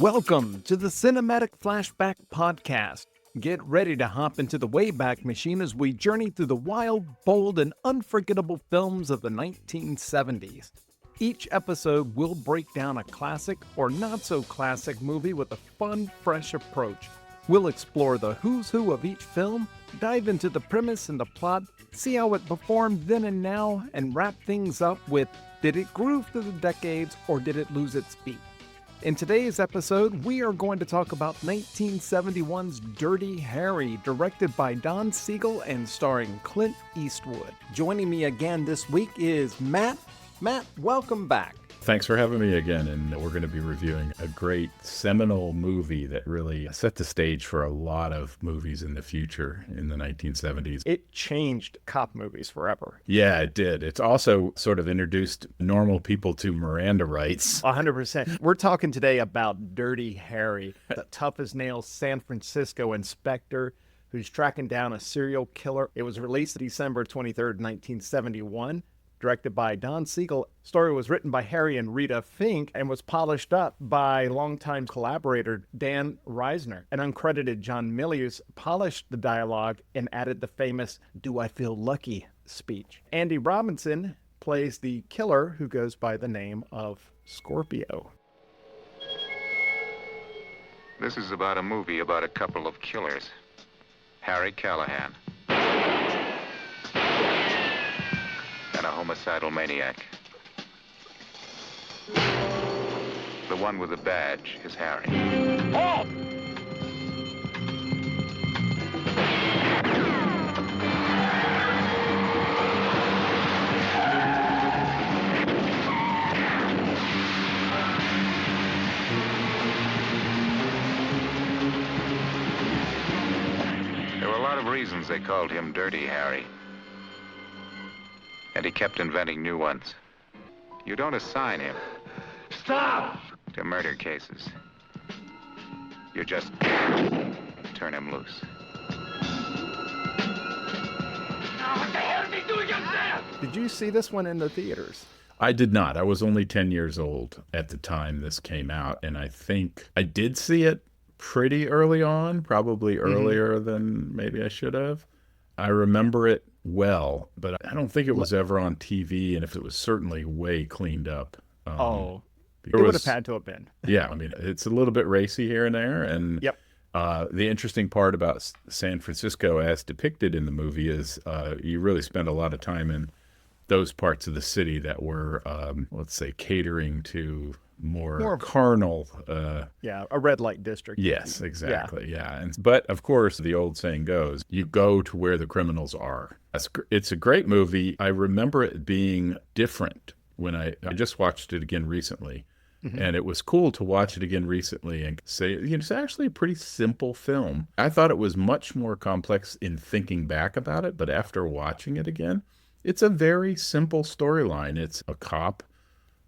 Welcome to the Cinematic Flashback Podcast. Get ready to hop into the Wayback Machine as we journey through the wild, bold, and unforgettable films of the 1970s. Each episode will break down a classic or not-so-classic movie with a fun, fresh approach. We'll explore the who's who of each film, dive into the premise and the plot, see how it performed then and now, and wrap things up with, did it groove through the decades or did it lose its beat? In today's episode, we are going to talk about 1971's Dirty Harry, directed by Don Siegel and starring Clint Eastwood. Joining me again this week is Matt. Matt, welcome back. Thanks for having me again, and we're going to be reviewing a great seminal movie that really set the stage for a lot of movies in the future in the 1970s. It changed cop movies forever. Yeah, it did. It's also sort of introduced normal people to Miranda rights. 100%. We're talking today about Dirty Harry, the tough-as-nails San Francisco inspector who's tracking down a serial killer. It was released December 23rd, 1971. Directed by Don Siegel. Story was written by Harry and Rita Fink and was polished up by longtime collaborator Dan Reisner. An uncredited John Milius polished the dialogue and added the famous "Do I Feel Lucky" speech. Andy Robinson plays the killer who goes by the name of Scorpio. This is about a movie about a couple of killers. Harry Callahan. And a homicidal maniac. The one with the badge is Harry. Halt! There were a lot of reasons they called him Dirty Harry. And he kept inventing new ones. You don't assign him. Stop! To murder cases. You just turn him loose. Now, what the hell is he doing upstairs? Did you see this one in the theaters? I did not. I was only 10 years old at the time this came out, and I think I did see it pretty early on, probably earlier than maybe I should have. I remember it well, but I don't think it was ever on TV, and if it was certainly way cleaned up. It would have had to have been. Yeah, I mean, it's a little bit racy here and there, and Yep. The interesting part about San Francisco as depicted in the movie is you really spend a lot of time in those parts of the city that were, let's say, catering to more carnal. A red light district. Yes, exactly. Yeah. But of course, the old saying goes, you go to where the criminals are. It's a great movie. I remember it being different when I just watched it again recently. And it was cool to watch it again recently and say, it's actually a pretty simple film. I thought it was much more complex in thinking back about it, but after watching it again, it's a very simple storyline. It's a cop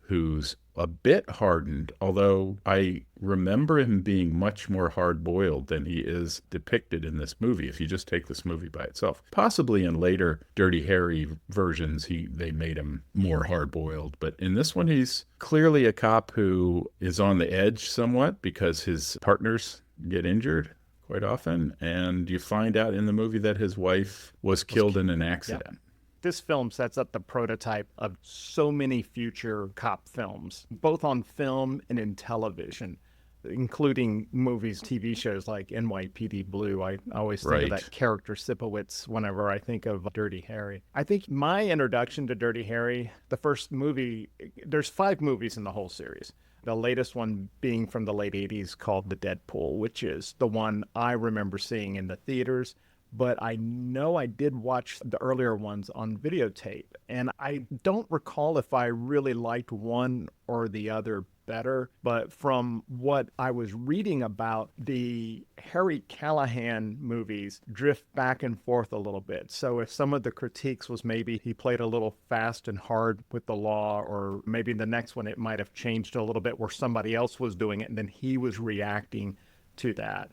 who's a bit hardened, although I remember him being much more hard-boiled than he is depicted in this movie, if you just take this movie by itself. Possibly in later Dirty Harry versions, they made him more hard-boiled, but in this one, he's clearly a cop who is on the edge somewhat because his partners get injured quite often, and you find out in the movie that his wife was killed in an accident. Yeah. This film sets up the prototype of so many future cop films, both on film and in television, including movies, TV shows like NYPD Blue. I always think of that character Sipowicz whenever I think of Dirty Harry. I think my introduction to Dirty Harry, the first movie, there's 5 movies in the whole series. The latest one being from the late 80s called The Deadpool, which is the one I remember seeing in the theaters. But I know I did watch the earlier ones on videotape, and I don't recall if I really liked one or the other better. But from what I was reading about, the Harry Callahan movies drift back and forth a little bit. So if some of the critiques was maybe he played a little fast and hard with the law, or maybe the next one it might have changed a little bit where somebody else was doing it and then he was reacting to that.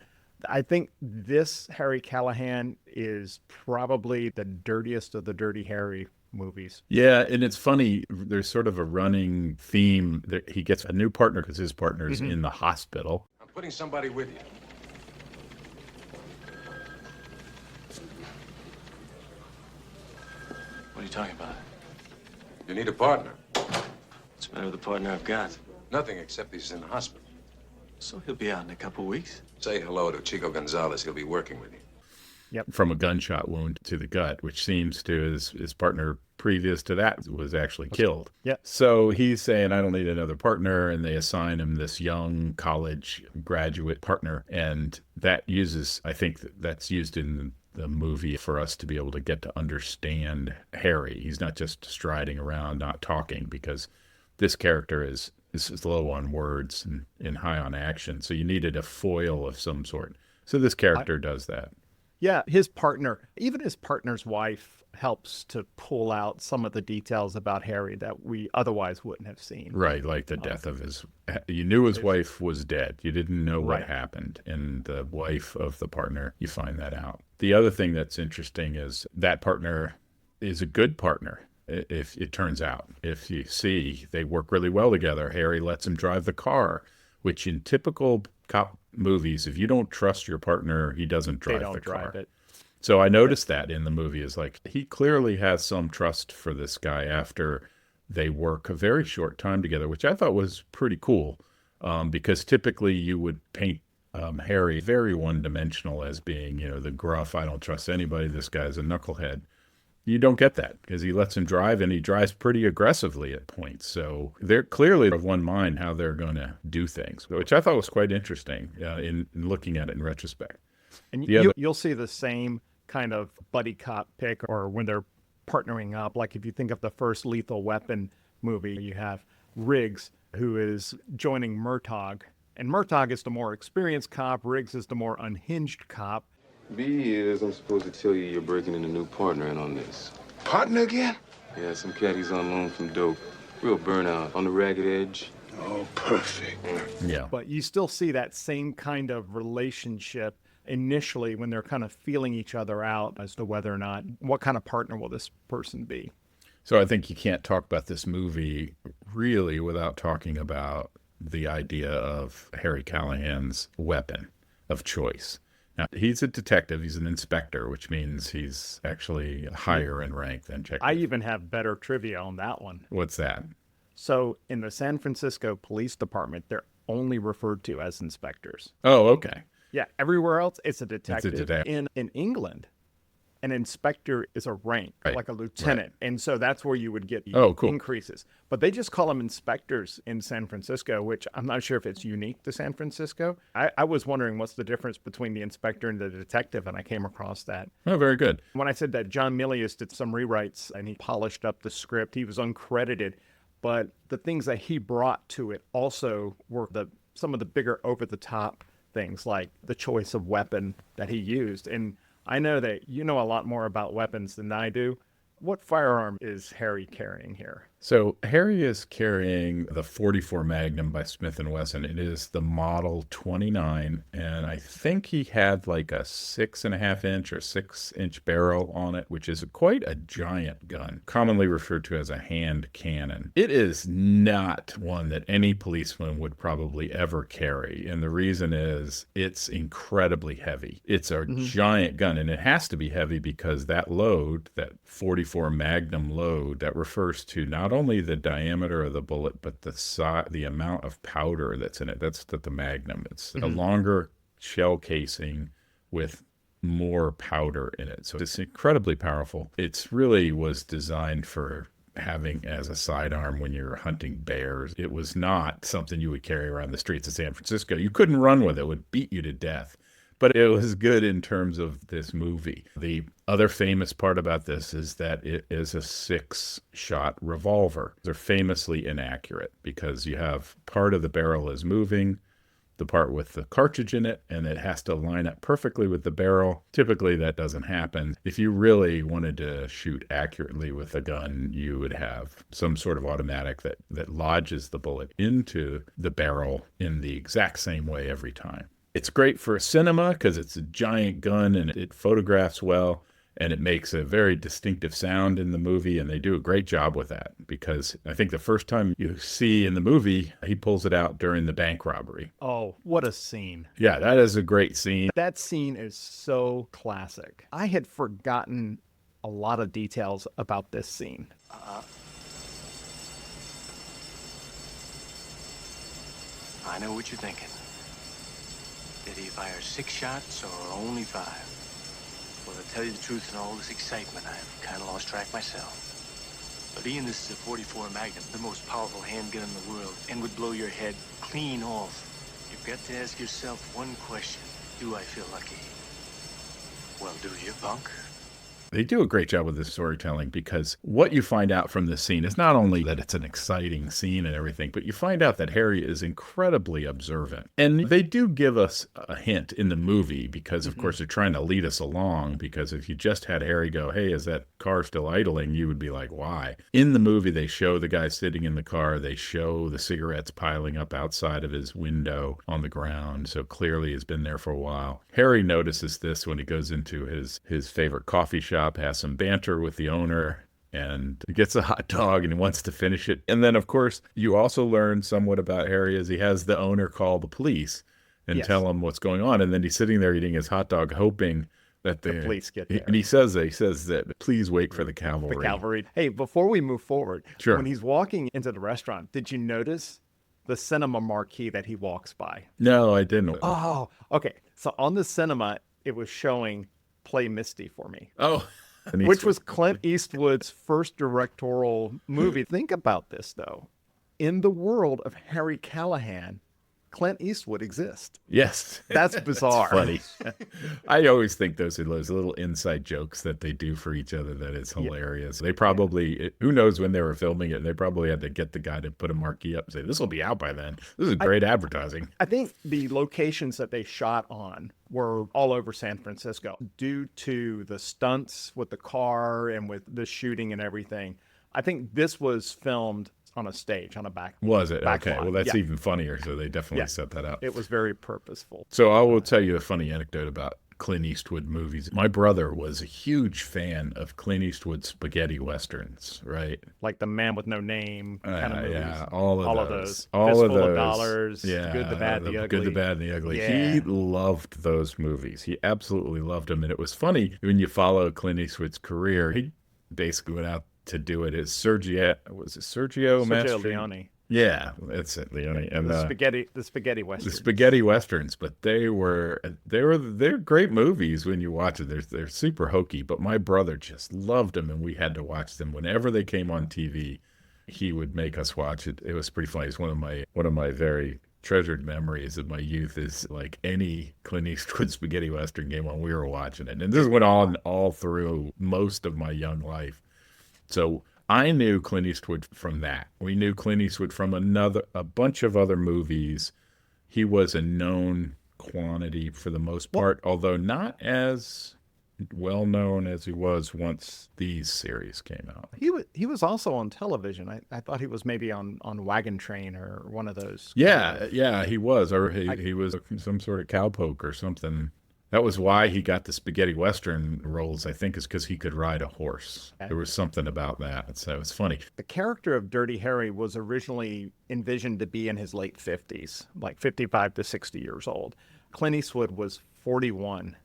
I think this Harry Callahan is probably the dirtiest of the Dirty Harry movies. Yeah, and it's funny. There's sort of a running theme that he gets a new partner because his partner's in the hospital. I'm putting somebody with you. What are you talking about? You need a partner. What's the matter with the partner I've got? Nothing except he's in the hospital. So he'll be out in a couple weeks. Say hello to Chico Gonzalez. He'll be working with you. From a gunshot wound to the gut, which seems to his partner previous to that was actually killed. Yeah. So he's saying, I don't need another partner. And they assign him this young college graduate partner. And that uses, I think that's used in the movie for us to be able to get to understand Harry. He's not just striding around, not talking, because this character is low on words and high on action. So you needed a foil of some sort. So this character does that. Yeah, his partner, even his partner's wife, helps to pull out some of the details about Harry that we otherwise wouldn't have seen. Right, like the death of you knew his wife was dead. You didn't know what happened. And the wife of the partner, you find that out. The other thing that's interesting is that partner is a good partner, if it turns out. If you see, they work really well together. Harry lets him drive the car, which in typical cop movies, if you don't trust your partner, he doesn't drive the car. It. So I noticed that in the movie is like, he clearly has some trust for this guy after they work a very short time together, which I thought was pretty cool. Because typically you would paint Harry very one-dimensional as being, the gruff, I don't trust anybody, this guy's a knucklehead. You don't get that because he lets him drive, and he drives pretty aggressively at points. So they're clearly of one mind how they're going to do things, which I thought was quite interesting in looking at it in retrospect. And you'll see the same kind of buddy cop pick, or when they're partnering up. Like if you think of the first Lethal Weapon movie, you have Riggs, who is joining Murtaugh. And Murtaugh is the more experienced cop. Riggs is the more unhinged cop. B is, I'm supposed to tell you you're breaking in a new partner in on this. Partner again? Yeah, some cat he's on loan from dope. Real burnout, on the ragged edge. Oh, perfect. Yeah. But you still see that same kind of relationship initially when they're kind of feeling each other out as to whether or not, what kind of partner will this person be? So I think you can't talk about this movie really without talking about the idea of Harry Callahan's weapon of choice. Now, he's a detective. He's an inspector, which means he's actually higher in rank than Jack. I even have better trivia on that one. What's that? So in the San Francisco Police Department, they're only referred to as inspectors. Oh, okay. Yeah, everywhere else, it's a detective. It's a detective. In England, an inspector is a rank, Right. like a lieutenant. Right. And so that's where you would get cool. increases. But they just call them inspectors in San Francisco, which I'm not sure if it's unique to San Francisco. I was wondering what's the difference between the inspector and the detective, and I came across that. Oh, very good. When I said that John Milius did some rewrites and he polished up the script, he was uncredited. But the things that he brought to it also were some of the bigger over-the-top things, like the choice of weapon that he used. And I know that you know a lot more about weapons than I do. What firearm is Harry carrying here? So Harry is carrying the .44 Magnum by Smith & Wesson. It is the Model 29, and I think he had like a 6.5 inch or 6 inch barrel on it, which is quite a giant gun, commonly referred to as a hand cannon. It is not one that any policeman would probably ever carry, and the reason is it's incredibly heavy. It's a giant gun, and it has to be heavy because that load, that .44 Magnum load, that refers to not only the diameter of the bullet, but the amount of powder that's in it. That's the Magnum. It's a longer shell casing with more powder in it. So it's incredibly powerful. It really was designed for having as a sidearm when you're hunting bears. It was not something you would carry around the streets of San Francisco. You couldn't run with it. It would beat you to death. But it was good in terms of this movie. The other famous part about this is that it is a 6-shot revolver. They're famously inaccurate because you have part of the barrel is moving, the part with the cartridge in it, and it has to line up perfectly with the barrel. Typically, that doesn't happen. If you really wanted to shoot accurately with a gun, you would have some sort of automatic that lodges the bullet into the barrel in the exact same way every time. It's great for cinema because it's a giant gun and it photographs well. and it makes a very distinctive sound in the movie, and they do a great job with that, because I think the first time you see in the movie, he pulls it out during the bank robbery. Oh, what a scene. Yeah, that is a great scene. That scene is so classic. I had forgotten a lot of details about this scene. I know what you're thinking. Did he fire 6 shots or only 5? Well, to tell you the truth, in all this excitement, I've kind of lost track myself. But Ian, this is a .44 Magnum, the most powerful handgun in the world, and would blow your head clean off. You've got to ask yourself one question. Do I feel lucky? Well, do you, punk? They do a great job with this storytelling, because what you find out from this scene is not only that it's an exciting scene and everything, but you find out that Harry is incredibly observant. And they do give us a hint in the movie, because of course they're trying to lead us along, because if you just had Harry go, hey, is that car still idling? You would be like, why? In the movie, they show the guy sitting in the car. They show the cigarettes piling up outside of his window on the ground. So clearly he's been there for a while. Harry notices this when he goes into his favorite coffee shop, has some banter with the owner, and gets a hot dog and he wants to finish it. And then, of course, you also learn somewhat about Harry as he has the owner call the police and tell him what's going on. And then he's sitting there eating his hot dog, hoping that the police get there. And he says that, please wait for the cavalry. The cavalry. Hey, before we move forward, Sure. when he's walking into the restaurant, did you notice the cinema marquee that he walks by? No, I didn't. Oh, okay. So on the cinema, it was showing Play Misty for Me. Oh. Which was Clint Eastwood's first directorial movie. Think about this, though. In the world of Harry Callahan, Clint Eastwood exists. Yes. That's bizarre. Funny. I always think those are those little inside jokes that they do for each other that is hilarious. They probably, who knows when they were filming it, they probably had to get the guy to put a marquee up and say, this will be out by then. This is great advertising. I think the locations that they shot on were all over San Francisco due to the stunts with the car and with the shooting and everything. I think this was filmed on a stage, on a back. Was it? back Okay. lot. Well, that's Yeah. even funnier. So they definitely set that up. It was very purposeful. So I will tell you a funny anecdote about Clint Eastwood movies. My brother was a huge fan of Clint Eastwood spaghetti westerns, right? Like The Man with No Name kind of movies. Yeah, all of those. All All Fistful of of those. Dollars, Yeah, Good, the Bad, the Ugly. Good, the Bad, and the Ugly. Yeah. He loved those movies. He absolutely loved them. And it was funny when you follow Clint Eastwood's career. He basically went out to do it as Sergio Sergio Leone. Yeah, that's it, Leone. And The spaghetti western. the spaghetti westerns, but they're great movies when you watch it. They're super hokey, but my brother just loved them, and we had to watch them whenever they came on TV. He would make us watch it. It was pretty funny. It's one of my very treasured memories of my youth is like any Clint Eastwood spaghetti western game when we were watching it, and this went on all through most of my young life. So I knew Clint Eastwood from that. We knew Clint Eastwood from a bunch of other movies. He was a known quantity for the most part, although not as well known as he was once these series came out. He was also on television. I thought he was maybe on Wagon Train or one of those. Yeah, he was. Or he was some sort of cowpoke or something. That was why he got the spaghetti western roles, I think, is because he could ride a horse. There was something about that. So it's funny. The character of Dirty Harry was originally envisioned to be in his late 50s, like 55 to 60 years old. Clint Eastwood was 41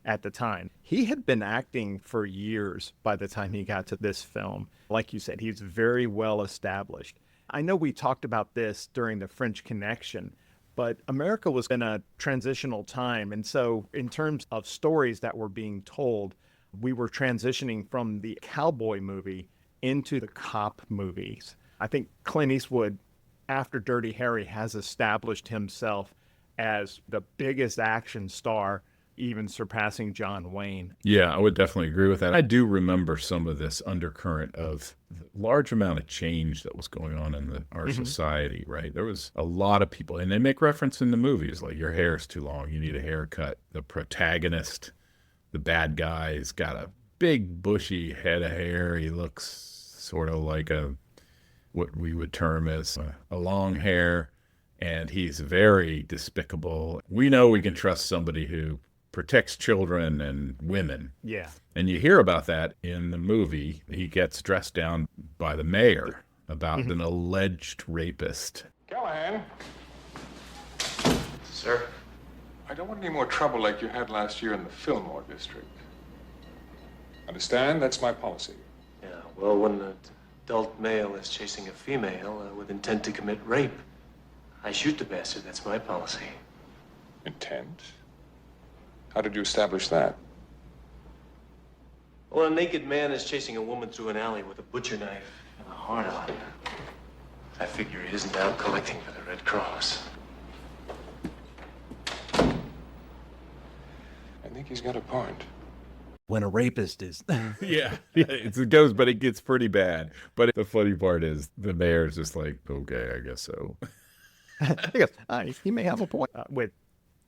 at the time. He had been acting for years by the time he got to this film. Like you said, he's very well established. I know we talked about this during the French Connection, but America was in a transitional time. And so in terms of stories that were being told, we were transitioning from the cowboy movie into the cop movies. I think Clint Eastwood, after Dirty Harry, has established himself as the biggest action star, even surpassing John Wayne. Yeah, I would definitely agree with that. I do remember some of this undercurrent of the large amount of change that was going on in our society, right? There was a lot of people, and they make reference in the movies, like your hair's too long, you need a haircut. The protagonist, the bad guy, has got a big bushy head of hair. He looks sort of like what we would term as a long hair, and he's very despicable. We know we can trust somebody who protects children and women. Yeah. And you hear about that in the movie. He gets dressed down by the mayor about an alleged rapist. Callahan, Sir? I don't want any more trouble like you had last year in the Fillmore district. Understand? That's my policy. Yeah, well, when an adult male is chasing a female with intent to commit rape, I shoot the bastard. That's my policy. Intent? How did you establish that? Well, a naked man is chasing a woman through an alley with a butcher knife and a heart on. I figure he isn't out collecting for the Red Cross. I think he's got a point. When a rapist is. Yeah, it goes, but it gets pretty bad. But the funny part is the mayor's just like, okay, I guess so. He goes, he may have a point.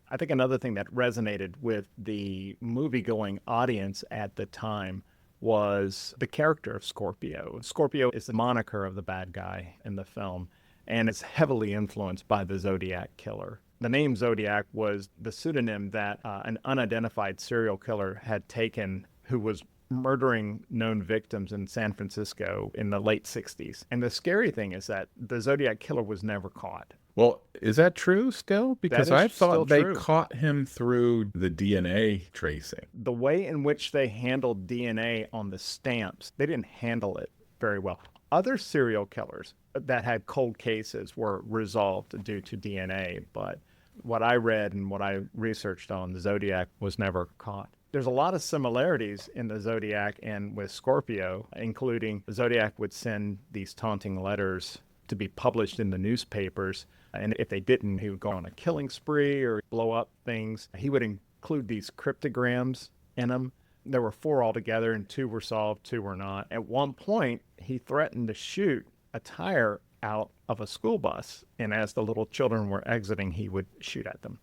I think another thing that resonated with the movie-going audience at the time was the character of Scorpio. Scorpio is the moniker of the bad guy in the film, and it's heavily influenced by the Zodiac killer. The name Zodiac was the pseudonym that an unidentified serial killer had taken who was murdering known victims in San Francisco in the late 60s. And the scary thing is that the Zodiac killer was never caught. Well, is that true still? Because I thought they true. caught him through the DNA tracing. The way in which they handled DNA on the stamps, they didn't handle it very well. Other serial killers that had cold cases were resolved due to DNA, but what I read and what I researched on the Zodiac was never caught. There's a lot of similarities in the Zodiac and with Scorpio, including the Zodiac would send these taunting letters to be published in the newspapers. And if they didn't, he would go on a killing spree or blow up things. He would include these cryptograms in them. There were 4 altogether, and 2 were solved, 2 were not. At one point, he threatened to shoot a tire out of a school bus, and as the little children were exiting, he would shoot at them.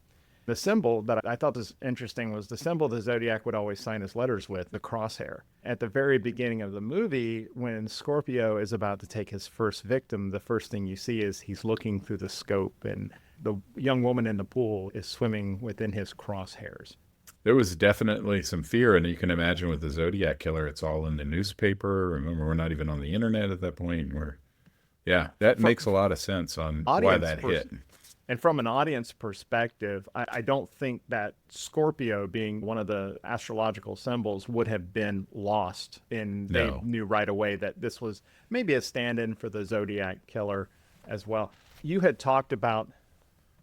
The symbol that I thought was interesting was the symbol the Zodiac would always sign his letters with, the crosshair. At the very beginning of the movie, when Scorpio is about to take his first victim, the first thing you see is he's looking through the scope, and the young woman in the pool is swimming within his crosshairs. There was definitely some fear, and you can imagine with the Zodiac killer, it's all in the newspaper. Remember, we're not even on the internet at that point. That makes a lot of sense on why that hit. And from an audience perspective, I don't think that Scorpio, being one of the astrological symbols, would have been lost. And they knew right away that this was maybe a stand-in for the Zodiac killer as well. You had talked about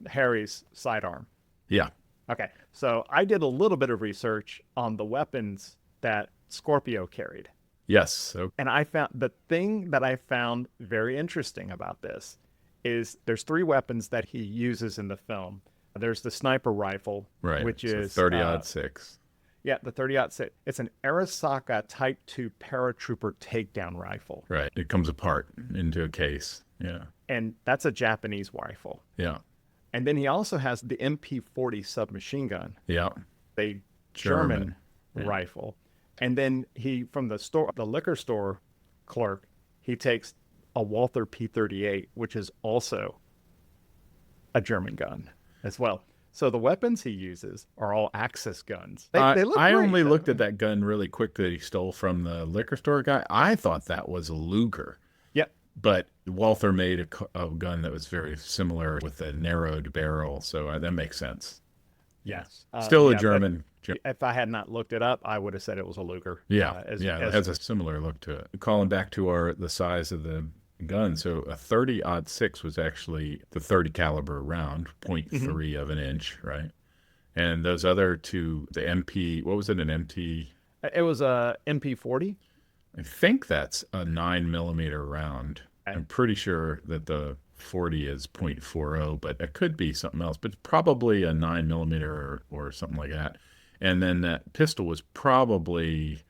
Harry's sidearm. Yeah. Okay, so I did a little bit of research on the weapons that Scorpio carried. Yes. Okay. And I found the thing that I found very interesting about this is there's 3 weapons that he uses in the film. There's the sniper rifle, right, which so is 30-06. Yeah, the 30-06. It's an Arisaka Type 2 paratrooper takedown rifle. Right. It comes apart into a case. Yeah. And that's a Japanese rifle. Yeah. And then he also has the MP40 submachine gun. Yeah. A German rifle. And then he, from the liquor store clerk, he takes a Walther P38, which is also a German gun as well. So the weapons he uses are all Axis guns. They look I great, only though. looked at that gun really quick that he stole from the liquor store guy. I thought that was a Luger. Yep. But Walther made a gun that was very similar with a narrowed barrel, so that makes sense. Yes. Still a German. If I had not looked it up, I would have said it was a Luger. Yeah, it has a similar look to it. Calling back to the size of the gun, so a 30-06 was actually the 30 caliber round, 0.3 of an inch, right? And those other 2, the MP, what was it, an MT? It was a MP40. I think that's a 9mm round. I'm pretty sure that the 40 is 0.40, but it could be something else, but probably a 9mm or something like that. And then that pistol was probably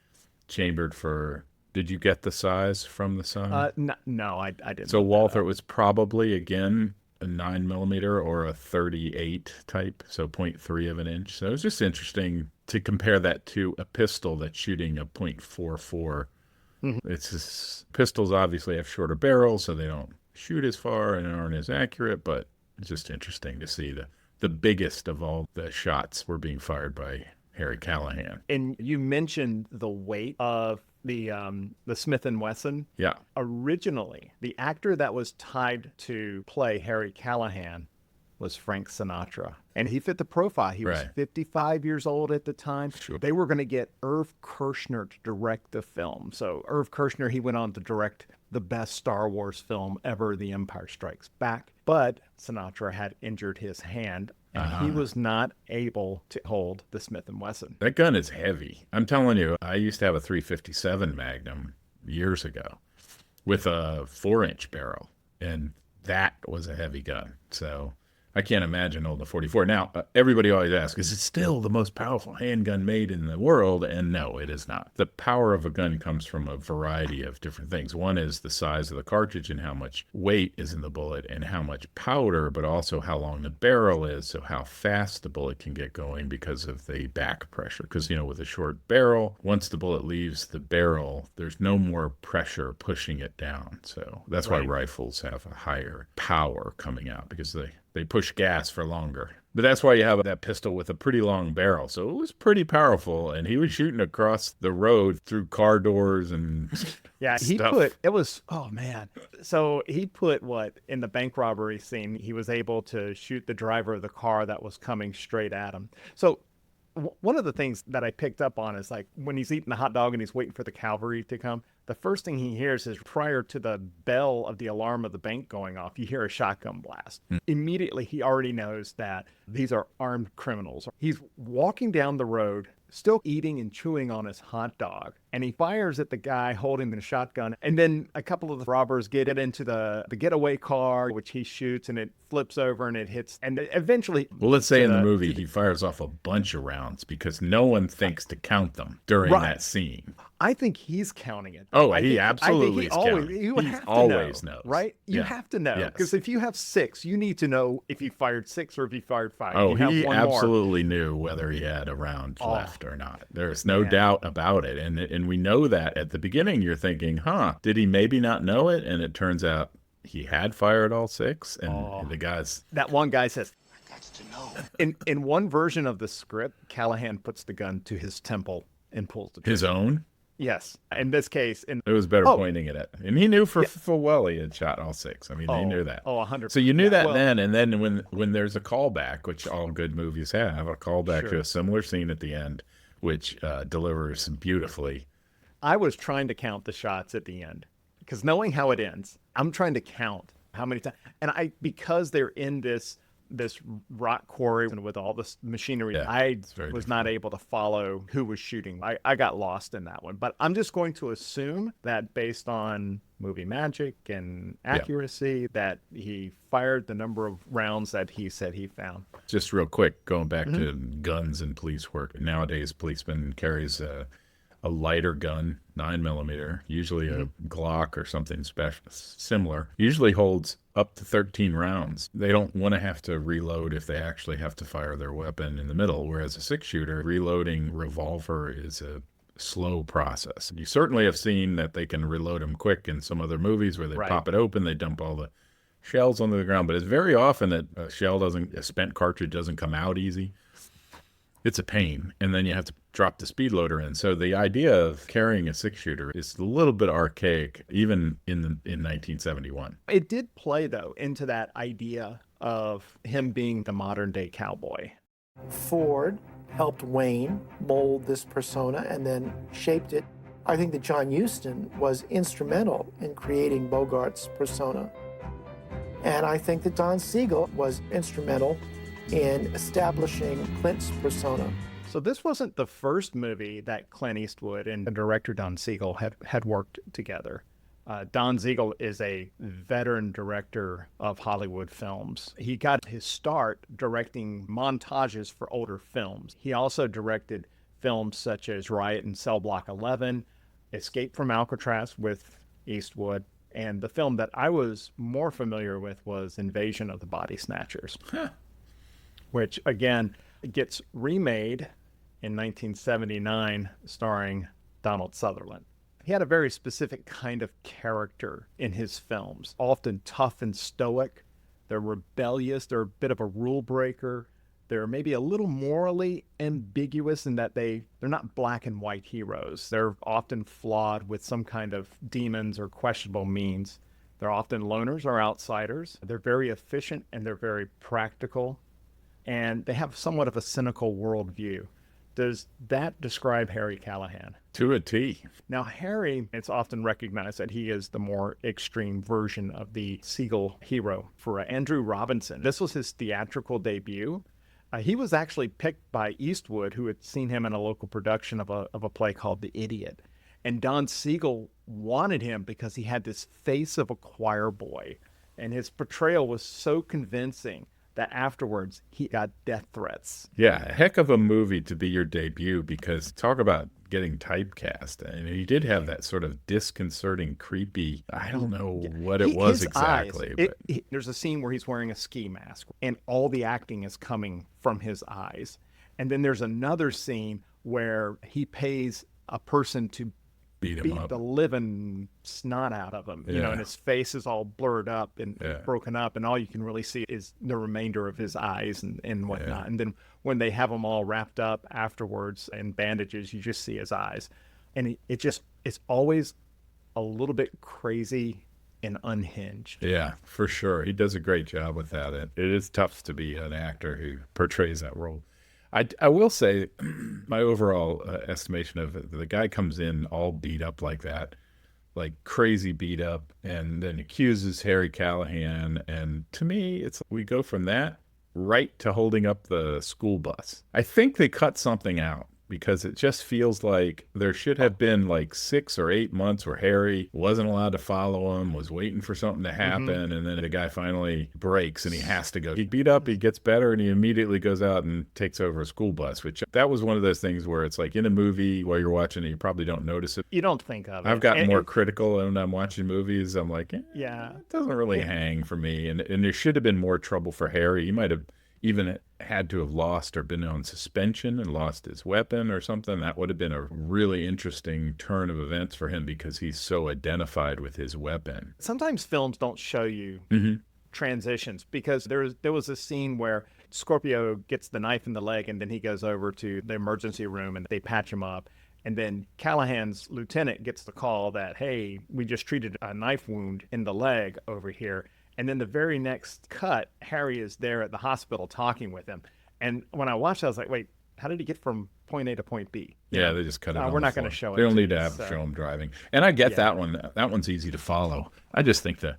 chambered for, did you get the size from the size? No, I didn't. So Walther was probably, again, a 9mm or a 38 type, so 0.3 of an inch. So it was just interesting to compare that to a pistol that's shooting a 0.44. Mm-hmm. It's just, pistols obviously have shorter barrels, so they don't shoot as far and aren't as accurate, but it's just interesting to see the biggest of all the shots were being fired by Harry Callahan. And you mentioned the weight of the Smith & Wesson. Yeah. Originally, the actor that was tied to play Harry Callahan was Frank Sinatra. And he fit the profile. He was Right. 55 years old at the time. Sure. They were going to get Irv Kershner to direct the film. So Irv Kershner, he went on to direct the best Star Wars film ever, The Empire Strikes Back. But Sinatra had injured his hand, and he was not able to hold the Smith & Wesson. That gun is heavy. I'm telling you, I used to have a 357 Magnum years ago with a 4-inch barrel, and that was a heavy gun. So I can't imagine holding a 44. Now, everybody always asks, is it still the most powerful handgun made in the world? And no, it is not. The power of a gun comes from a variety of different things. One is the size of the cartridge and how much weight is in the bullet and how much powder, but also how long the barrel is, so how fast the bullet can get going because of the back pressure. Because, with a short barrel, once the bullet leaves the barrel, there's no more pressure pushing it down. So that's why rifles have a higher power coming out, because they push gas for longer. But that's why you have that pistol with a pretty long barrel. So it was pretty powerful. And he was shooting across the road through car doors and Yeah, stuff. Oh man. So he put in the bank robbery scene, he was able to shoot the driver of the car that was coming straight at him. So one of the things that I picked up on is like when he's eating the hot dog and he's waiting for the cavalry to come, the first thing he hears is prior to the bell of the alarm of the bank going off, you hear a shotgun blast. Immediately, he already knows that these are armed criminals. He's walking down the road, still eating and chewing on his hot dog, and he fires at the guy holding the shotgun. And then a couple of the robbers get it into the getaway car, which he shoots, and it flips over and it hits. And eventually, Well, let's say in the movie he fires off a bunch of rounds because no one thinks to count them during that scene. I think he's counting it. Oh, he absolutely is counting. You would He have to always know, knows. right? You Yeah. have to know, Yes. because if you have 6, you need to know if he fired 6 or if he fired 5. Oh, You have he one more. absolutely knew whether he had a round left or not. There's no doubt about it. And we know that at the beginning you're thinking, did he maybe not know it? And it turns out he had fired all 6. And the guys... That one guy says, That's to know. in one version of the script, Callahan puts the gun to his temple and pulls the trigger. His own? Yes. In this case, It was better pointing it at. And he knew for full well he had shot all 6. I mean, he knew that. 100%. So you knew that then, and then when there's a callback, which all good movies have, a callback to a similar scene at the end, which delivers beautifully. I was trying to count the shots at the end because knowing how it ends, I'm trying to count how many times. And because they're in this rock quarry and with all this machinery, I was not able to follow who was shooting. I got lost in that one. But I'm just going to assume that based on movie magic and accuracy, that he fired the number of rounds that he said he found. Just real quick, going back to guns and police work. Nowadays, policeman carries a lighter gun, 9mm, usually a Glock or something special, similar. Usually holds up to 13 rounds. They don't want to have to reload if they actually have to fire their weapon in the middle, whereas a 6-shooter, reloading revolver is a slow process. You certainly have seen that they can reload them quick in some other movies where they pop it open, they dump all the shells onto the ground, but it's very often that a spent cartridge doesn't come out easy. It's a pain, and then you have to drop the speed loader in. So the idea of carrying a 6-shooter is a little bit archaic, even in 1971. It did play, though, into that idea of him being the modern-day cowboy. Ford helped Wayne mold this persona and then shaped it. I think that John Huston was instrumental in creating Bogart's persona. And I think that Don Siegel was instrumental in establishing Clint's persona. So this wasn't the first movie that Clint Eastwood and the director Don Siegel had worked together. Don Siegel is a veteran director of Hollywood films. He got his start directing montages for older films. He also directed films such as Riot in Cell Block 11, Escape from Alcatraz with Eastwood, and the film that I was more familiar with was Invasion of the Body Snatchers, which, again, gets remade in 1979 starring Donald Sutherland. He had a very specific kind of character in his films, often tough and stoic. They're rebellious. They're a bit of a rule breaker. They're maybe a little morally ambiguous in that they're not black and white heroes. They're often flawed with some kind of demons or questionable means. They're often loners or outsiders. They're very efficient and they're very practical. And they have somewhat of a cynical worldview. Does that describe Harry Callahan? To a T. Now, Harry, it's often recognized that he is the more extreme version of the Siegel hero. For Andrew Robinson, this was his theatrical debut. He was actually picked by Eastwood, who had seen him in a local production of a play called The Idiot. And Don Siegel wanted him because he had this face of a choir boy. And his portrayal was so convincing that afterwards he got death threats. Yeah, a heck of a movie to be your debut, because talk about getting typecast. And he did have that sort of disconcerting, creepy, I don't know what it was exactly. There's a scene where he's wearing a ski mask and all the acting is coming from his eyes. And then there's another scene where he pays a person to beat the living snot out of him, you know, and his face is all blurred up and broken up, and all you can really see is the remainder of his eyes and whatnot. And then when they have him all wrapped up afterwards in bandages, you just see his eyes. And it's always a little bit crazy and unhinged. Yeah, for sure. He does a great job with that. It is tough to be an actor who portrays that role. I will say my overall estimation of it, the guy comes in all beat up like that, like crazy beat up, and then accuses Harry Callahan. And to me, it's we go from that right to holding up the school bus. I think they cut something out, because it just feels like there should have been like 6 or 8 months where Harry wasn't allowed to follow him, was waiting for something to happen, and then the guy finally breaks and he has to go. He beat up, he gets better, and he immediately goes out and takes over a school bus, which that was one of those things where it's like in a movie while you're watching it, you probably don't notice it. You don't think of it. I've gotten more critical when I'm watching movies. I'm like, it doesn't really hang for me. And there should have been more trouble for Harry. He might have even had to have lost or been on suspension and lost his weapon or something. That would have been a really interesting turn of events for him, because he's so identified with his weapon. Sometimes films don't show you transitions, because there was a scene where Scorpio gets the knife in the leg and then he goes over to the emergency room and they patch him up. And then Callahan's lieutenant gets the call that, hey, we just treated a knife wound in the leg over here. And then the very next cut, Harry is there at the hospital talking with him. And when I watched it, I was like, wait, how did he get from point A to point B? Yeah, they just cut it. We're not going to show it. They don't need to show him driving. And I get that one. That one's easy to follow. I just think the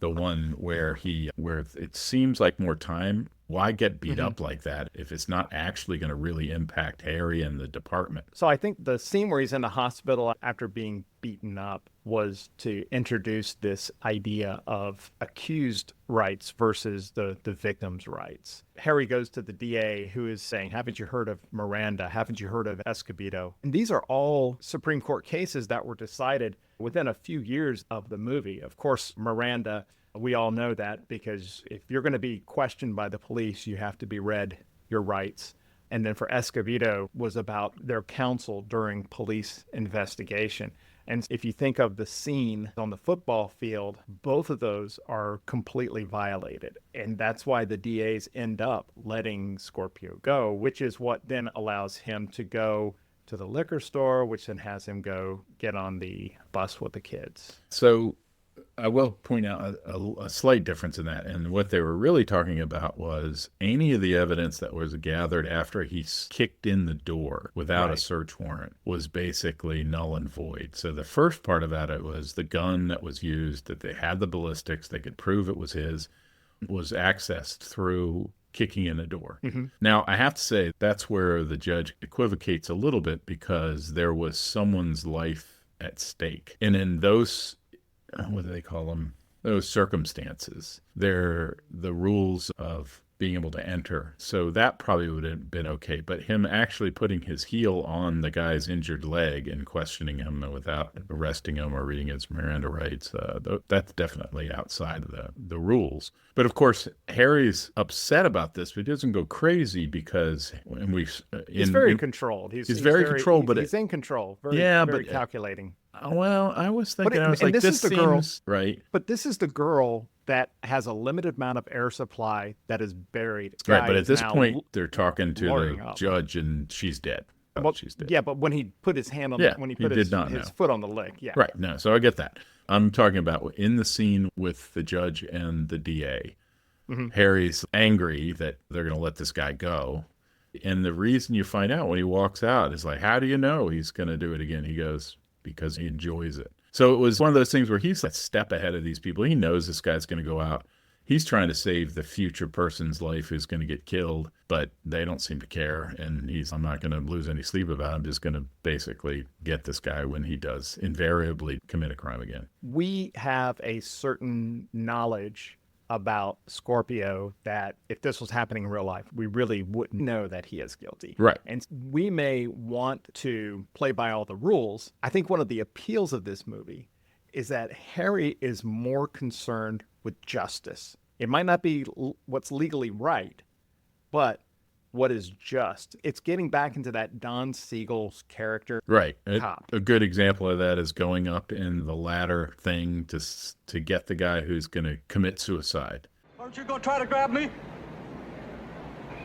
one where it seems like more time. Why get beat up like that if it's not actually going to really impact Harry and the department? So I think the scene where he's in the hospital after being beaten up was to introduce this idea of accused rights versus the victim's rights. Harry goes to the DA, who is saying, haven't you heard of Miranda? Haven't you heard of Escobedo? And these are all Supreme Court cases that were decided within a few years of the movie. Of course, Miranda, we all know that, because if you're going to be questioned by the police, you have to be read your rights. And then for Escobedo was about their counsel during police investigation. And if you think of the scene on the football field, both of those are completely violated. And that's why the DAs end up letting Scorpio go, which is what then allows him to go to the liquor store, which then has him go get on the bus with the kids. So I will point out a slight difference in that. And what they were really talking about was any of the evidence that was gathered after he kicked in the door without a search warrant was basically null and void. So the first part of that, it was the gun that was used, that they had the ballistics, they could prove it was his, was accessed through kicking in the door. Now, I have to say that's where the judge equivocates a little bit, because there was someone's life at stake. And in those, what do they call them? Those circumstances, they're the rules of being able to enter. So that probably would have been okay. But him actually putting his heel on the guy's injured leg and questioning him without arresting him or reading his Miranda rights, that's definitely outside of the rules. But of course, Harry's upset about this, but he doesn't go crazy, because he's very controlled. He's very controlled, but he's in control. Very calculating. Well, I was thinking, I was like, this seems right. But this is the girl that has a limited amount of air supply that is buried. Right, Guy but at is this now point, they're talking to lowering the up. judge, and she's dead. Oh, Well, she's dead. yeah, but when he put his hand on, Yeah, when he he put did his not know. foot on the leg, yeah, Right, no, so I get that. I'm talking about in the scene with the judge and the DA. Harry's angry that they're going to let this guy go. And the reason you find out when he walks out is like, how do you know he's going to do it again? He goes, because he enjoys it. So it was one of those things where he's a step ahead of these people. He knows this guy's going to go out. He's trying to save the future person's life who's going to get killed, but they don't seem to care. And I'm not going to lose any sleep about it. I'm just going to basically get this guy when he does invariably commit a crime again. We have a certain knowledge about Scorpio that if this was happening in real life, we really wouldn't know that he is guilty. Right. And we may want to play by all the rules. I think one of the appeals of this movie is that Harry is more concerned with justice. It might not be what's legally right, but what is just. It's getting back into that Don Siegel's character. Right. Cop. A good example of that is going up in the ladder thing to get the guy who's going to commit suicide. Aren't you gonna try to grab me?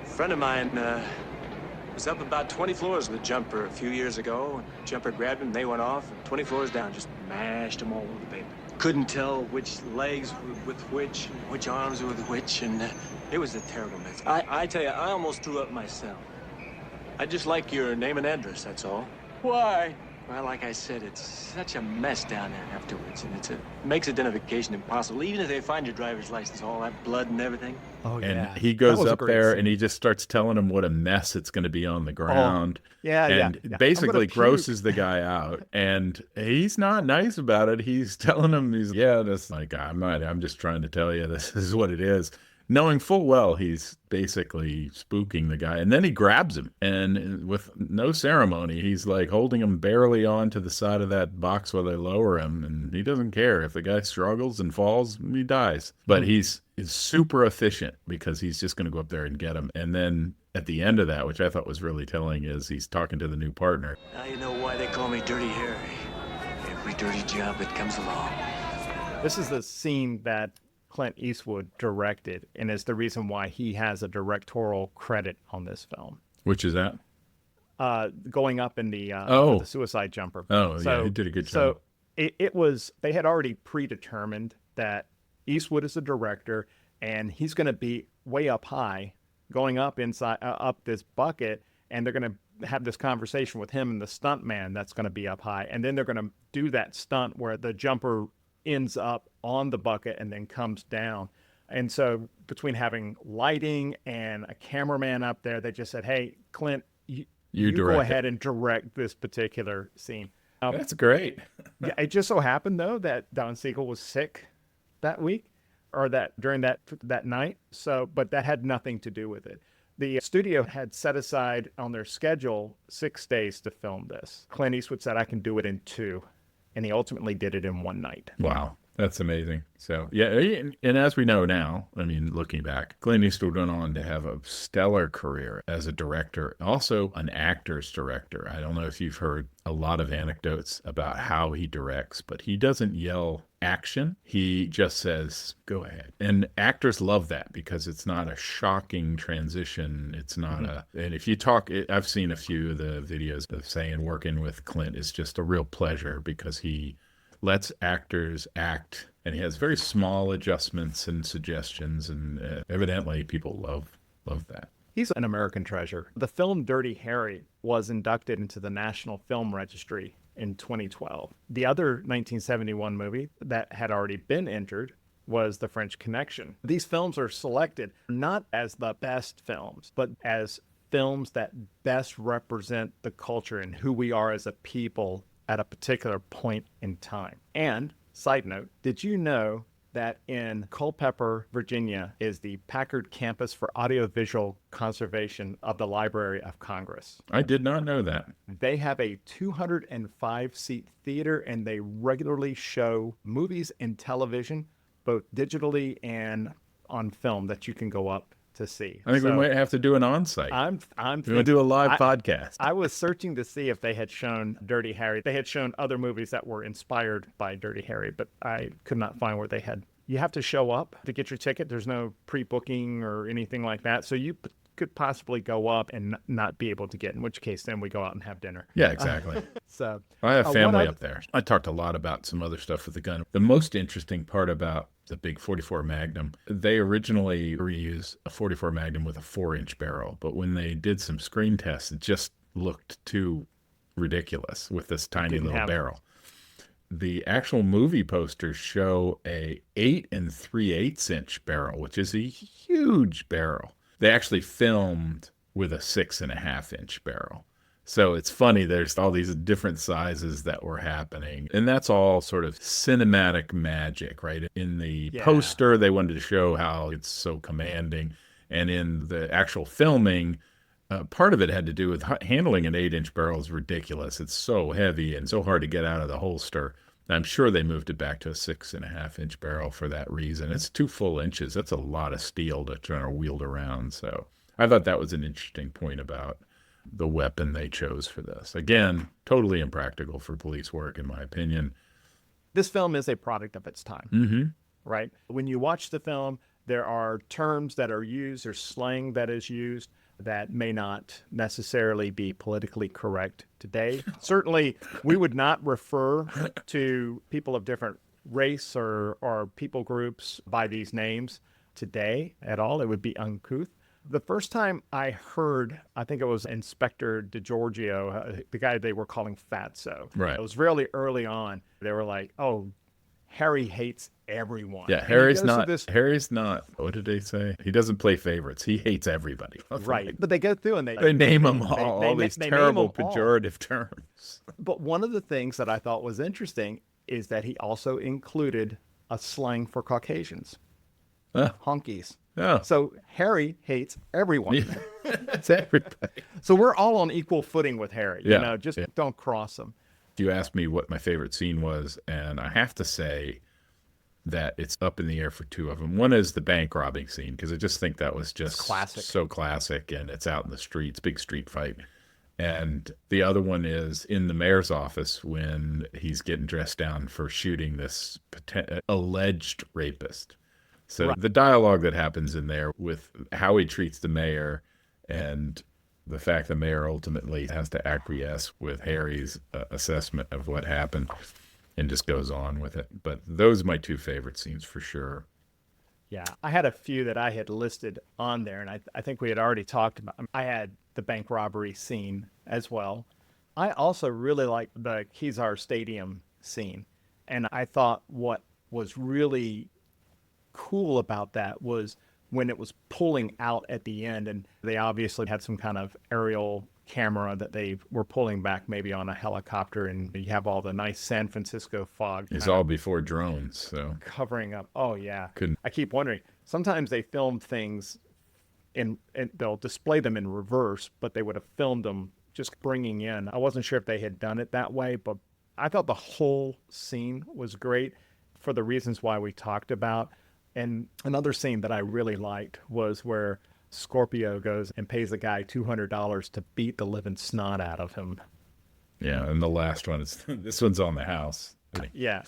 A friend of mine was up about 20 floors with a jumper a few years ago. And jumper grabbed him, they went off, and 20 floors down, just mashed him all over the pavement. Couldn't tell which legs were with which arms were with which, and it was a terrible mess. I tell you, I almost threw up myself. I'd just like your name and address, that's all. Why? Well, like I said, it's such a mess down there afterwards, and it makes identification impossible. Even if they find your driver's license, all that blood and everything. Oh, And yeah. he That goes was a up great there scene. and he just starts telling him what a mess it's going to be on the ground. yeah, and yeah. basically I'm gonna puke. grosses the guy out. And he's not nice about it. He's telling him, that's like, I'm just trying to tell you this is what it is. Knowing full well he's basically spooking the guy. And then he grabs him. And with no ceremony, he's like holding him barely onto the side of that box while they lower him. And he doesn't care. If the guy struggles and falls, he dies. But he's super efficient because he's just going to go up there and get him. And then at the end of that, which I thought was really telling, is he's talking to the new partner. Now you know why they call me Dirty Harry. Every dirty job that comes along. This is the scene that Clint Eastwood directed, and is the reason why he has a directorial credit on this film. Which is that? Going up in the suicide jumper. Oh, yeah, he did a good job. So it was, they had already predetermined that Eastwood is the director, and he's going to be way up high, going up inside up this bucket, and they're going to have this conversation with him and the stunt man that's going to be up high, and then they're going to do that stunt where the jumper ends up on the bucket and then comes down. And so between having lighting and a cameraman up there, they just said, hey, Clint, you go ahead and direct this particular scene. That's great. Yeah, it just so happened, though, that Don Siegel was sick that week, or that during that night. So, but that had nothing to do with it. The studio had set aside on their schedule 6 days to film this. Clint Eastwood said, I can do it in 2. And he ultimately did it in 1 night. Wow. That's amazing. So, yeah. And as we know now, I mean, looking back, Clint Eastwood went on to have a stellar career as a director, also an actor's director. I don't know if you've heard a lot of anecdotes about how he directs, but he doesn't yell action. He just says, go ahead. And actors love that because it's not a shocking transition. It's not and if you talk, I've seen a few of the videos of saying working with Clint is just a real pleasure because he lets actors act, and he has very small adjustments and suggestions, and evidently people love that. He's an American treasure. The film Dirty Harry was inducted into the National Film Registry in 2012. The other 1971 movie that had already been entered was The French Connection. These films are selected not as the best films, but as films that best represent the culture and who we are as a people at a particular point in time. And, side note, did you know that in Culpeper, Virginia, is the Packard Campus for Audiovisual Conservation of the Library of Congress? I did not know that. They have a 205-seat theater, and they regularly show movies and television, both digitally and on film, that you can go up to see. I think we might have to do an on-site. I'm We're going to do a live podcast. I was searching to see if they had shown Dirty Harry. They had shown other movies that were inspired by Dirty Harry, but I could not find where they had you have to show up to get your ticket. There's no pre-booking or anything like that. So you could possibly go up and not be able to get, in which case then we go out and have dinner. Yeah, exactly. So I have family up there. I talked a lot about some other stuff with the gun. The most interesting part about the big 44 Magnum, they originally reused a 44 Magnum with a 4-inch barrel, but when they did some screen tests, it just looked too ridiculous with this tiny little barrel. The actual movie posters show a 8 3/8 inch barrel, which is a huge barrel. They actually filmed with a 6.5 inch barrel. So it's funny, there's all these different sizes that were happening. And that's all sort of cinematic magic, right? In the poster, they wanted to show how it's so commanding. And in the actual filming, part of it had to do with handling an 8-inch barrel is ridiculous. It's so heavy and so hard to get out of the holster. I'm sure they moved it back to a 6.5-inch barrel for that reason. It's 2 full inches. That's a lot of steel to try to wield around. So I thought that was an interesting point about the weapon they chose for this. Again, totally impractical for police work, in my opinion. This film is a product of its time, right? When you watch the film, there are terms that are used or slang that is used that may not necessarily be politically correct today. Certainly, we would not refer to people of different race or people groups by these names today at all. It would be uncouth. The first time I heard, I think it was Inspector DeGiorgio, the guy they were calling Fatso. Right. It was really early on. They were like, "Oh, Harry hates everyone." Yeah, Harry's not. What did they say? He doesn't play favorites. He hates everybody. Right. But they go through and they name them all these terrible pejorative terms. But one of the things that I thought was interesting is that he also included a slang for Caucasians. Honkies. Oh. So Harry hates everyone. Yeah. It's everybody. So we're all on equal footing with Harry. Yeah. You know, just don't cross him. You asked me what my favorite scene was, and I have to say that it's up in the air for 2 of them. One is the bank robbing scene, because I just think that was just classic. So classic, and it's out in the streets, big street fight. And the other one is in the mayor's office when he's getting dressed down for shooting this alleged rapist. So the dialogue that happens in there with how he treats the mayor and the fact the mayor ultimately has to acquiesce with Harry's assessment of what happened and just goes on with it. But those are my 2 favorite scenes for sure. Yeah, I had a few that I had listed on there, and I think we had already talked about. I had the bank robbery scene as well. I also really liked the Kezar Stadium scene, and I thought what was really cool about that was when it was pulling out at the end, and they obviously had some kind of aerial camera that they were pulling back maybe on a helicopter, and you have all the nice San Francisco fog. It's all before drones, so covering up. Oh yeah. Couldn't. I keep wondering, sometimes they filmed things and they'll display them in reverse, but they would have filmed them just bringing in. I wasn't sure if they had done it that way, but I thought the whole scene was great for the reasons why we talked about. And another scene that I really liked was where Scorpio goes and pays the guy $200 to beat the living snot out of him. Yeah, and the last one is this one's on the house. Yeah.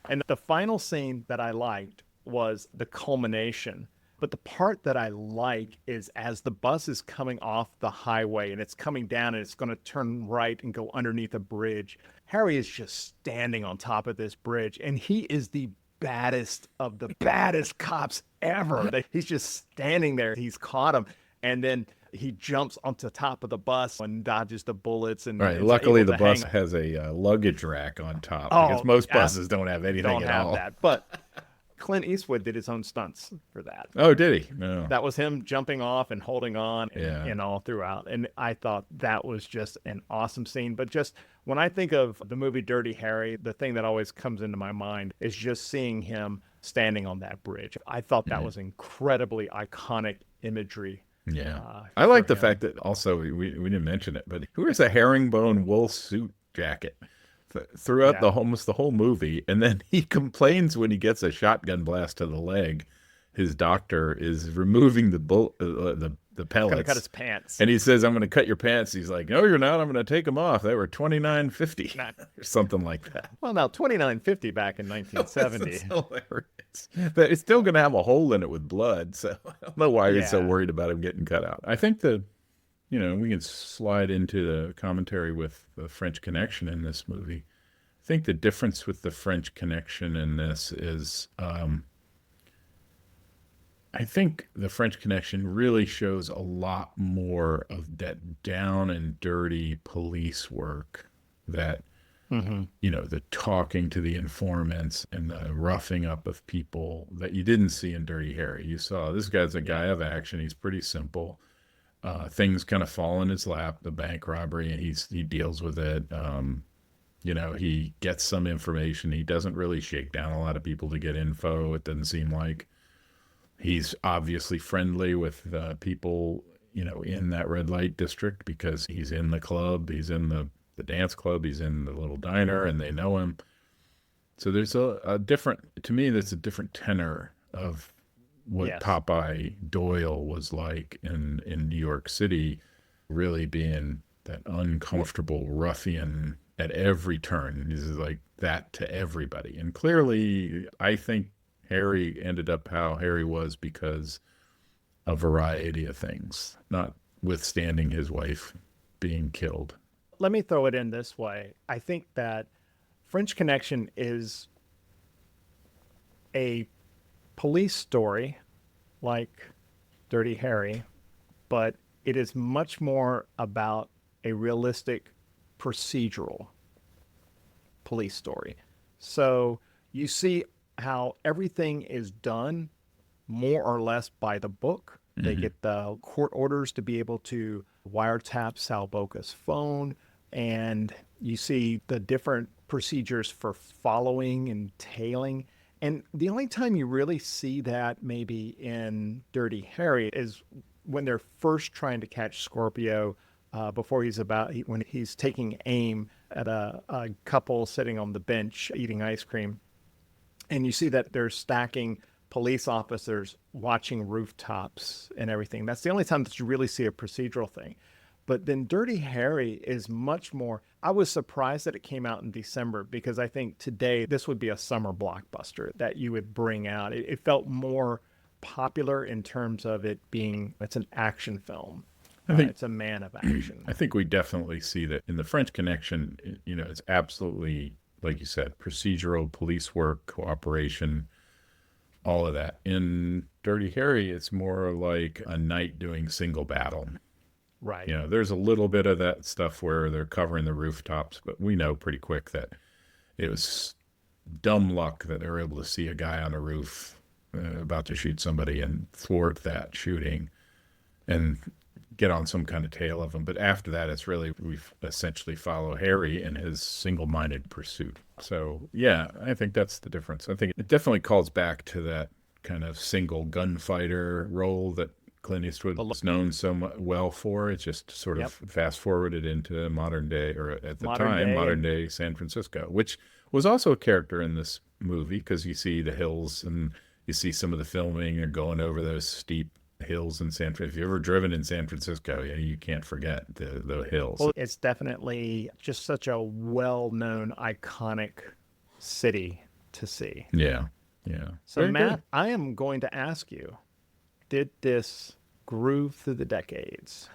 And the final scene that I liked was the culmination. But the part that I like is as the bus is coming off the highway and it's coming down and it's going to turn right and go underneath a bridge. Harry is just standing on top of this bridge, and he is the baddest of the baddest cops ever. He's just standing there. He's caught him, and then he jumps onto top of the bus and dodges the bullets. And right. Luckily, the bus has a luggage rack on top, because most buses don't have anything at all. That. But Clint Eastwood did his own stunts for that. Oh, did he? No. That was him jumping off and holding on and all throughout. And I thought that was just an awesome scene. But just when I think of the movie Dirty Harry, the thing that always comes into my mind is just seeing him standing on that bridge. I thought that was incredibly iconic imagery. Yeah. I like the fact that also, we didn't mention it, but who wears a herringbone wool suit jacket throughout almost the whole movie, and then he complains when he gets a shotgun blast to the leg. His doctor is removing the pellets. Gonna cut his pants. And he says, "I'm going to cut your pants." He's like, "No, you're not. I'm going to take them off. They were $29.50 or something like that." Well, now $29.50 back in 1970. It's hilarious. But it's still going to have a hole in it with blood. So I don't know why he's so worried about him getting cut out. I think we can slide into the commentary with the French Connection in this movie. I think the difference with the French Connection in this is, I think the French Connection really shows a lot more of that down and dirty police work that, the talking to the informants and the roughing up of people that you didn't see in Dirty Harry. You saw this guy's a guy of action. He's pretty simple. Things kind of fall in his lap, the bank robbery, and he deals with it. He gets some information. He doesn't really shake down a lot of people to get info. It doesn't seem like. He's obviously friendly with people, in that red light district because he's in the club, he's in the dance club, he's in the little diner, and they know him. So there's a different, to me, that's a different tenor of what Popeye Doyle was like in New York City, really being that uncomfortable ruffian at every turn. He's like that to everybody. And clearly, I think Harry ended up how Harry was because a variety of things, notwithstanding his wife being killed. Let me throw it in this way. I think that French Connection is a police story like Dirty Harry, but it is much more about a realistic procedural police story. So you see how everything is done more or less by the book. They get the court orders to be able to wiretap Sal Boca's phone, and you see the different procedures for following and tailing. And the only time you really see that maybe in Dirty Harry is when they're first trying to catch Scorpio when he's taking aim at a couple sitting on the bench eating ice cream. And you see that they're stacking police officers watching rooftops and everything. That's the only time that you really see a procedural thing. But then Dirty Harry is much more. I was surprised that it came out in December because I think today this would be a summer blockbuster that you would bring out. It felt more popular in terms of it's an action film. I think it's a man of action. I think we definitely see that in the French Connection. It's absolutely, like you said, procedural police work, cooperation, all of that. In Dirty Harry, it's more like a knight doing single battle. Right. There's a little bit of that stuff where they're covering the rooftops, but we know pretty quick that it was dumb luck that they were able to see a guy on a roof about to shoot somebody and thwart that shooting and get on some kind of tail of him. But after that, it's really, we essentially follow Harry in his single-minded pursuit. So, yeah, I think that's the difference. I think it definitely calls back to that kind of single gunfighter role that Clint Eastwood was known so well for. It's just sort of fast-forwarded into modern day, or at the modern day San Francisco, which was also a character in this movie because you see the hills and you see some of the filming. They're going over those steep hills in San Francisco. If you've ever driven in San Francisco, you can't forget the hills. Well, it's definitely just such a well-known, iconic city to see. Yeah. So, Very Matt, good. I am going to ask you, did this groove through the decades?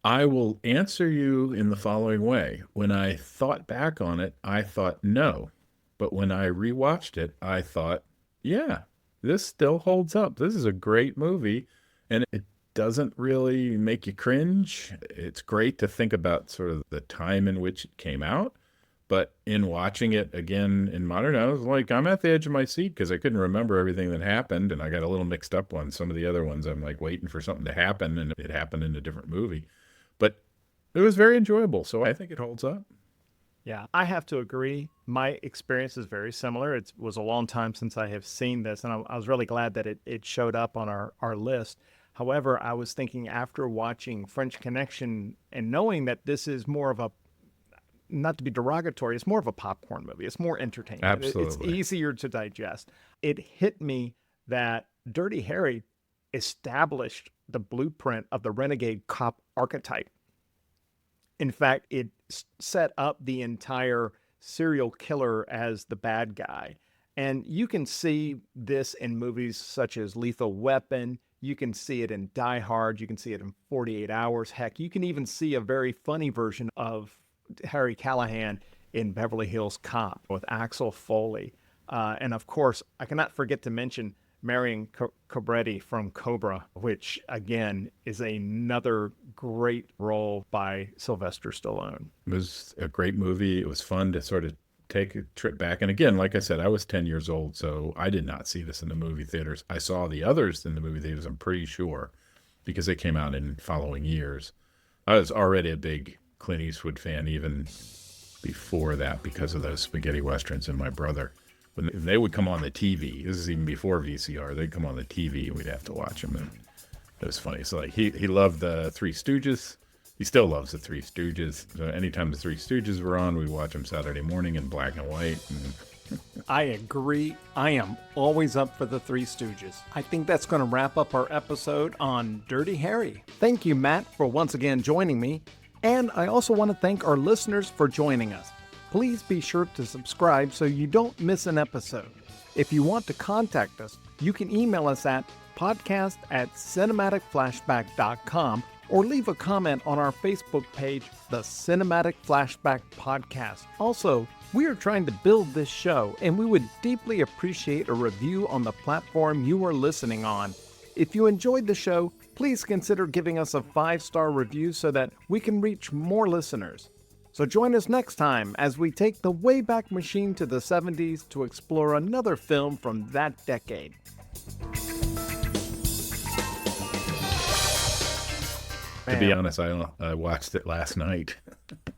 I will answer you in the following way. When I thought back on it, I thought no. But when I rewatched it, I thought, yeah, this still holds up. This is a great movie. And it doesn't really make you cringe. It's great to think about sort of the time in which it came out. But in watching it again in modern, I was like, I'm at the edge of my seat because I couldn't remember everything that happened. And I got a little mixed up on some of the other ones. I'm like waiting for something to happen, and it happened in a different movie. But it was very enjoyable. So I think it holds up. Yeah, I have to agree. My experience is very similar. It was a long time since I have seen this, and I was really glad that it showed up on our list. However, I was thinking after watching French Connection and knowing that this is more of a, not to be derogatory, it's more of a popcorn movie. It's more entertaining. Absolutely. It's easier to digest. It hit me that Dirty Harry established the blueprint of the renegade cop archetype. In fact, it set up the entire serial killer as the bad guy. And you can see this in movies such as Lethal Weapon. You can see it in Die Hard. You can see it in 48 Hours. Heck, you can even see a very funny version of Harry Callahan in Beverly Hills Cop with Axel Foley. And of course, I cannot forget to mention Marion Cobretti from Cobra, which again is another great role by Sylvester Stallone. It was a great movie. It was fun to sort of take a trip back. And again, like I said, I was 10 years old, so I did not see this in the movie theaters. I saw the others in the movie theaters, I'm pretty sure, because they came out in following years. I was already a big Clint Eastwood fan even before that because of those spaghetti westerns and my brother. When they would come on the TV, this is even before VCR, they'd come on the TV and we'd have to watch them. And it was funny. So like he loved the Three Stooges. He still loves the Three Stooges. So anytime the Three Stooges were on, we'd watch them Saturday morning in black and white. And I agree. I am always up for the Three Stooges. I think that's going to wrap up our episode on Dirty Harry. Thank you, Matt, for once again joining me. And I also want to thank our listeners for joining us. Please be sure to subscribe so you don't miss an episode. If you want to contact us, you can email us at podcast@cinematicflashback.com or leave a comment on our Facebook page, the Cinematic Flashback Podcast. Also, we are trying to build this show, and we would deeply appreciate a review on the platform you are listening on. If you enjoyed the show, please consider giving us a 5-star review so that we can reach more listeners. So join us next time as we take the Wayback Machine to the 70s to explore another film from that decade. to be honest, I watched it last night.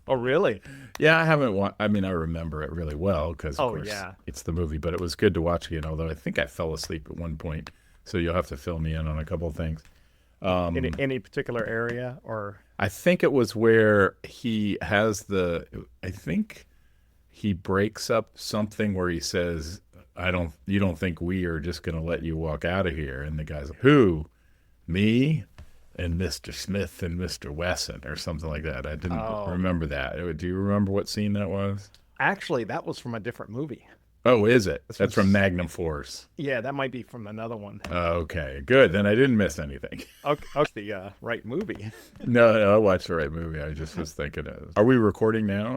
Oh, really? Yeah, I haven't I mean, I remember it really well because, of course, yeah. It's the movie. But it was good to watch again, although I think I fell asleep at one point. So you'll have to fill me in on a couple of things. Any particular area or? I think it was where he has I think he breaks up something where he says, you don't think we are just going to let you walk out of here? And the guy's like, who? Me and Mr. Smith and Mr. Wesson or something like that. I didn't remember that. Do you remember what scene that was? Actually, that was from a different movie. Oh, is it? That's from Magnum Force. Yeah, that might be from another one. Okay, good. Then I didn't miss anything. Okay, the right movie. No, I watched the right movie. I just was thinking, are we recording now?